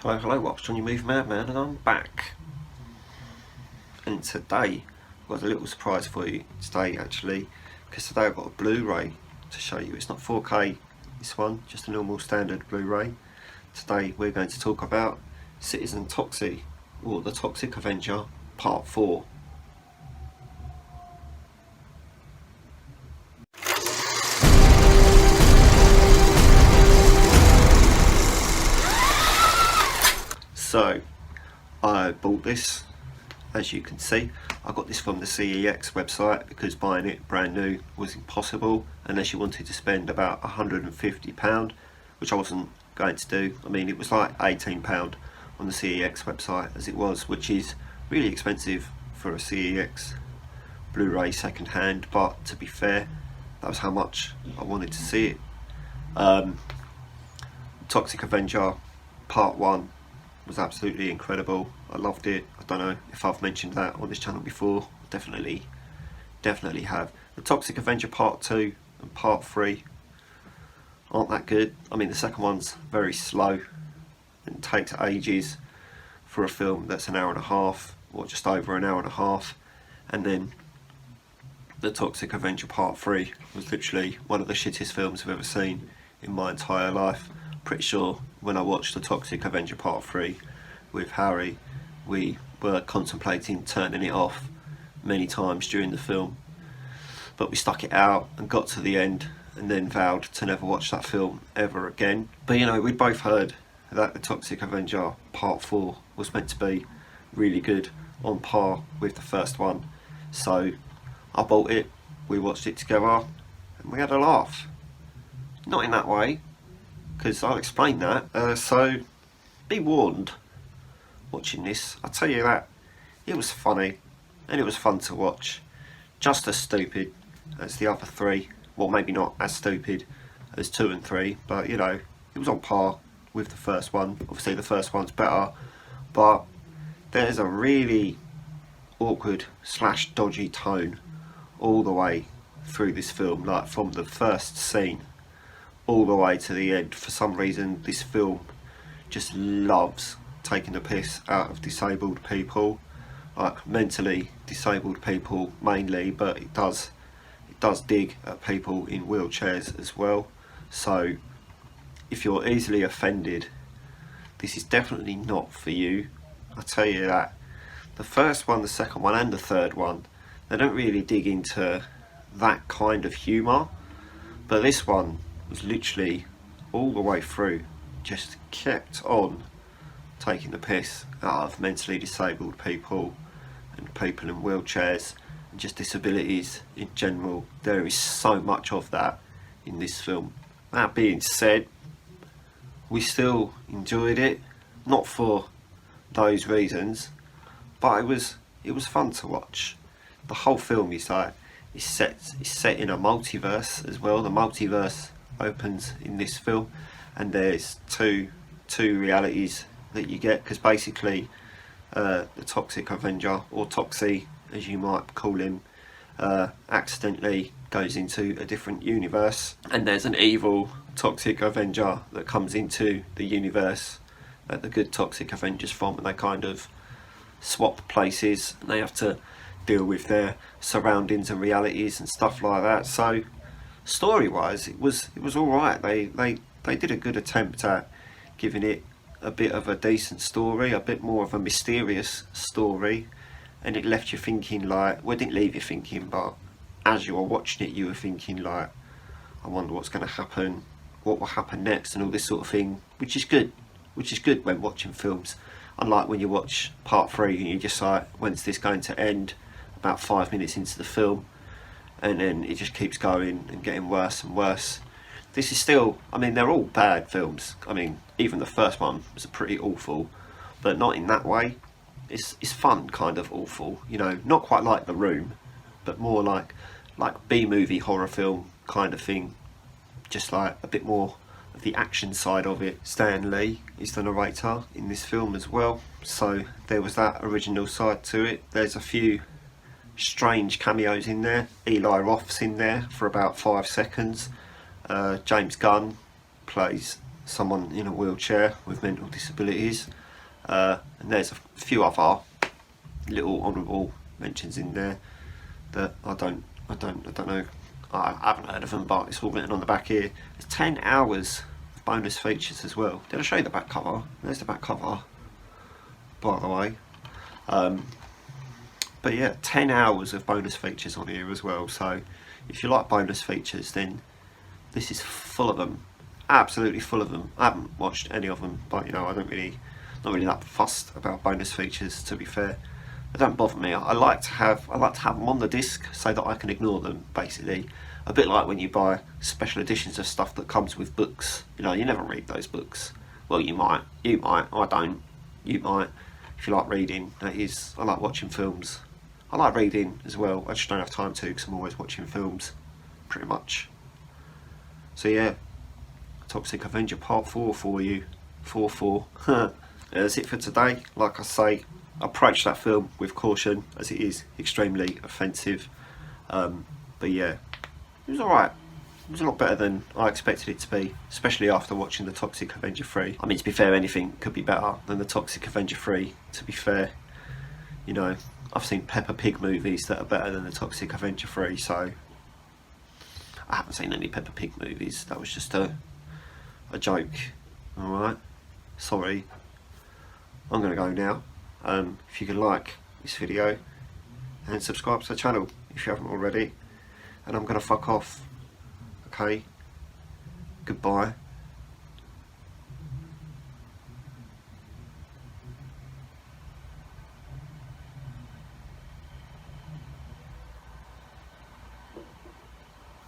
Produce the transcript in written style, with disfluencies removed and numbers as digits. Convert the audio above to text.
Hello, what's on your move, Madman, and I'm back. And today, I've got a little surprise for you today, actually, because today I've got a Blu-ray to show you. It's not 4K, this one, just a normal standard Blu-ray. Today we're going to talk about Citizen Toxie, or the Toxic Avenger, Part 4. So, I bought this, as you can see. I got this from the CEX website because buying it brand new was impossible unless you wanted to spend about £150, which I wasn't going to do. I mean, it was like £18 on the CEX website as it was, which is really expensive for a CEX Blu-ray second hand, but to be fair, that was how much I wanted to see it. Toxic Avenger Part 1 was absolutely incredible. I loved it. I don't know if I've mentioned that on this channel before. Definitely have. The Toxic Avenger Part 2 and Part 3 aren't that good. I mean, the second one's very slow and takes ages for a film that's an hour and a half, or just over an hour and a half. And then the Toxic Avenger Part 3 was literally one of the shittest films I've ever seen in my entire life. Pretty sure when I watched the Toxic Avenger Part 3 with Harry, we were contemplating turning it off many times during the film, but we stuck it out and got to the end and then vowed to never watch that film ever again. But you know, we both heard that the Toxic Avenger Part 4 was meant to be really good, on par with the first one, so I bought it, we watched it together and we had a laugh. Not in that way, because I'll explain that. So be warned watching this. I tell you that it was funny and it was fun to watch. Just as stupid as the other three. Well, maybe not as stupid as 2 and 3, but you know, it was on par with the first one. Obviously the first one's better, but there's a really awkward / dodgy tone all the way through this film, like from the first scene all the way to the end. For some reason this film just loves taking the piss out of disabled people, like mentally disabled people mainly, but it does dig at people in wheelchairs as well. So if you're easily offended, this is definitely not for you. I tell you that. The first one, the second one and the third one, they don't really dig into that kind of humour, but this one was literally all the way through just kept on taking the piss out of mentally disabled people and people in wheelchairs and just disabilities in general. There is so much of that in this film. That being said, we still enjoyed it, not for those reasons, but it was fun to watch. The whole film is set in a multiverse as well. The multiverse opens in this film, and there's two realities that you get, because basically the Toxic Avenger, or Toxie as you might call him, accidentally goes into a different universe, and there's an evil Toxic Avenger that comes into the universe that the good Toxic Avengers from, and they kind of swap places and they have to deal with their surroundings and realities and stuff like that. So story wise it was alright. They did a good attempt at giving it a bit of a decent story, a bit more of a mysterious story, and it left you thinking, like, well, it didn't leave you thinking, but as you were watching it you were thinking, like, I wonder what's going to happen, what will happen next, and all this sort of thing, which is good when watching films. Unlike when you watch Part 3 and you're just like, when's this going to end, about 5 minutes into the film, and then it just keeps going and getting worse and worse. This is still, I mean, they're all bad films. I mean, even the first one was pretty awful, but not in that way. It's fun kind of awful, you know, not quite like The Room, but more like B-movie horror film kind of thing, just like a bit more of the action side of it. Stan Lee is the narrator in this film as well, so there was that original side to it. There's a few strange cameos in there. Eli Roth's in there for about 5 seconds. James Gunn plays someone in a wheelchair with mental disabilities, and there's a few other little honourable mentions in there that I don't know. I haven't heard of them, but it's all written on the back here. There's 10 hours of bonus features as well. Did I show you the back cover? There's the back cover, by the way. But yeah, 10 hours of bonus features on here as well. So if you like bonus features, then this is full of them. Absolutely full of them. I haven't watched any of them, but you know, not really that fussed about bonus features, to be fair. They don't bother me. I like to have them on the disc so that I can ignore them, basically. A bit like when you buy special editions of stuff that comes with books. You know, you never read those books. Well, you might, I don't. You might, if you like reading. That is, I like watching films. I like reading as well, I just don't have time to because I'm always watching films, pretty much. So yeah, Toxic Avenger Part 4 for you. 4-4. That's it for today. Like I say, approach that film with caution as it is extremely offensive. But yeah, it was alright. It was a lot better than I expected it to be, especially after watching the Toxic Avenger 3. I mean, to be fair, anything could be better than the Toxic Avenger 3, to be fair. You know, I've seen Peppa Pig movies that are better than the Toxic Avenger 3, so I haven't seen any Peppa Pig movies. That was just a joke. Alright, sorry. I'm going to go now. If you can like this video and subscribe to the channel if you haven't already. And I'm going to fuck off. Okay? Goodbye.